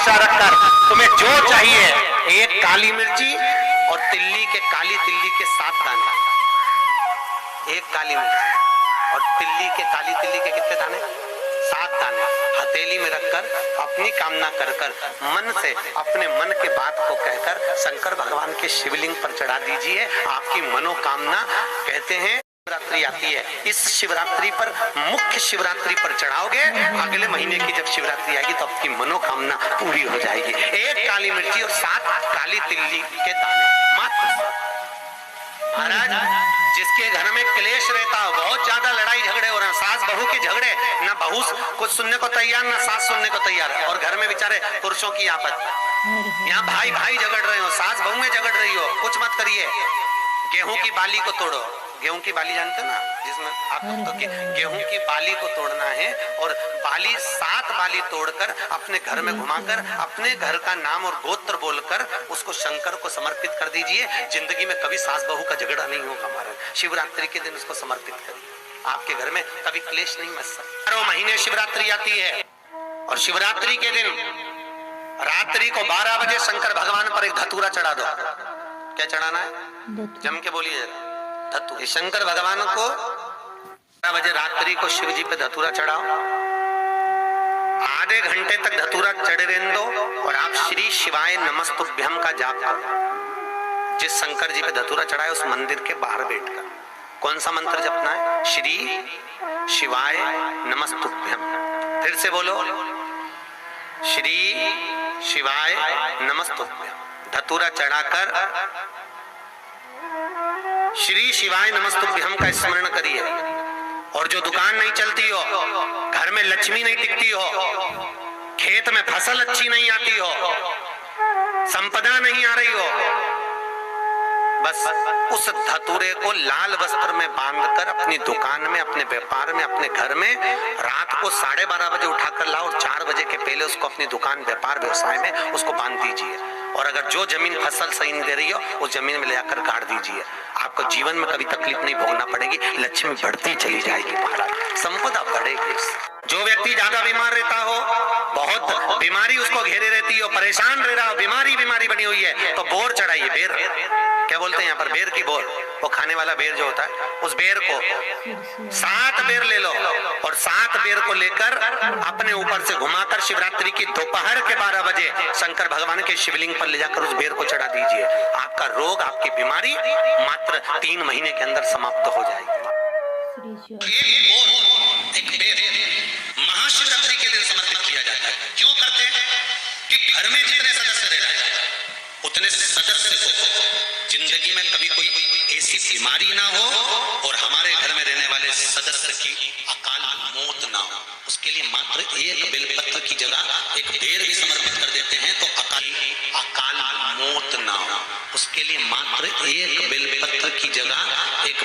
इच्छा रखकर तुम्हें जो चाहिए, एक काली मिर्ची और काली तिल्ली के 7 दाने, एक काली मिर्ची और काली तिल्ली के कितने दाने? 7 दाने हथेली में रखकर अपनी कामना कर कर मन से अपने मन के बात को कहकर शंकर भगवान के शिवलिंग पर चढ़ा दीजिए। आपकी मनोकामना, कहते हैं शिवरात्रि आती है, इस शिवरात्रि पर, मुख्य शिवरात्रि पर चढ़ाओगे, अगले महीने की जब शिवरात्रि आएगी तो आपकी मनोकामना पूरी हो जाएगी। एक काली मिर्ची और 7 काली तिल्ली के दाने मात्र। महाराज, जिसके घर में क्लेश रहता हो, बहुत ज्यादा लड़ाई झगड़े हो रहे हैं, सास बहू के झगड़े, ना बहू कुछ सुनने को तैयार ना सास सुनने को तैयार, और घर में बेचारे पुरुषों की आपत, यहाँ भाई भाई झगड़ रहे हो, सास बहू में झगड़ रही हो, कुछ मत करिए। गेहूं की बाली को तोड़ो, गेहूं की बाली जानते हो ना, जिसमें आप तो गेहूं की बाली को तोड़ना है, और बाली 7 बाली तोड़कर अपने घर में घुमाकर अपने घर का नाम और गोत्र बोलकर उसको शंकर को समर्पित कर दीजिए। जिंदगी में कभी सास बहू का झगड़ा नहीं होगा महाराज। शिवरात्रि के दिन उसको समर्पित करिए, आपके घर में कभी क्लेश नहीं मच सकता। 12 महीने शिवरात्रि आती है, और शिवरात्रि के दिन रात्रि को 12 बजे शंकर भगवान पर एक धतूरा चढ़ा दो। क्या चढ़ाना है? जम के बोलिए धतूरा। शंकर भगवान को 12 बजे रात्रि को शिव जी पे धतूरा चढ़ाओ, आधे घंटे तक धतूरा चढ़े रहने दो, और आप श्री शिवाय नमस्तुभ्यम का जाप करो। जिस शंकर जी पे धतूरा चढ़ाए उस मंदिर के बाहर बैठकर कौन सा मंत्र जपना है? श्री शिवाय नमस्तुभ्यम। फिर से बोलो, श्री शिवाय नमस्तुभ्यम। धतूरा चढ़ाकर श्री शिवाय नमस्तुभ्यम का स्मरण करिए। और जो दुकान नहीं चलती हो, घर में लक्ष्मी नहीं टिकती हो, खेत में फसल अच्छी नहीं आती हो, संपदा नहीं आ रही हो, बस उस धतूरे को लाल वस्त्र में बांधकर अपनी दुकान में, अपने व्यापार में, अपने घर में रात को 12:30 बजे उठाकर लाओ, और 4 बजे के पहले उसको अपनी दुकान, व्यापार, व्यवसाय में उसको बांध दीजिए। और अगर जो जमीन फसल सही नहीं दे रही हो, उस जमीन में ले जाकर गाड़ दीजिए। आपको जीवन में कभी तकलीफ नहीं भोगना पड़ेगी, लक्ष्मी बढ़ती चली जाएगी महाराज, संपदा बढ़ेगी। जो व्यक्ति ज्यादा बीमार रहता हो, बहुत बीमारी उसको घेरे रहती हो, परेशान रह रहा हो, बीमारी बनी हुई है, तो बोर चढ़ाइए। बेर, क्या बोलते हैं यहाँ पर? बेर की बोर, वो खाने वाला बेर जो होता है, उस बेर को 7 बेर ले लो, और 7 बेर को लेकर अपने ऊपर से घुमाकर शिवरात्रि की दोपहर के 12 बजे शंकर भगवान के शिवलिंग पर ले जाकर उस बेर को चढ़ा दीजिए। आपका रोग, आपकी बीमारी मात्र 3 महीने के अंदर समाप्त हो जाएगी। एक बेर महाशिवरात्रि के दिन समर्पित किया जाता है। क्यों करते हैं? कि घर में जितने सदस्य रह रहे हैं, उतने सदस्य को जिंदगी में कभी कोई ऐसी बीमारी ना हो, और हमारे घर में रहने वाले सदस्य की अकाल मौत ना हो। उसके लिए मात्र एक बेलपत्र की जगह एक बेर भी समर्पित कर देते हैं, तो अकाल मौत ना हो। उसके लिए मात्र एक बेलपत्र की जगह एक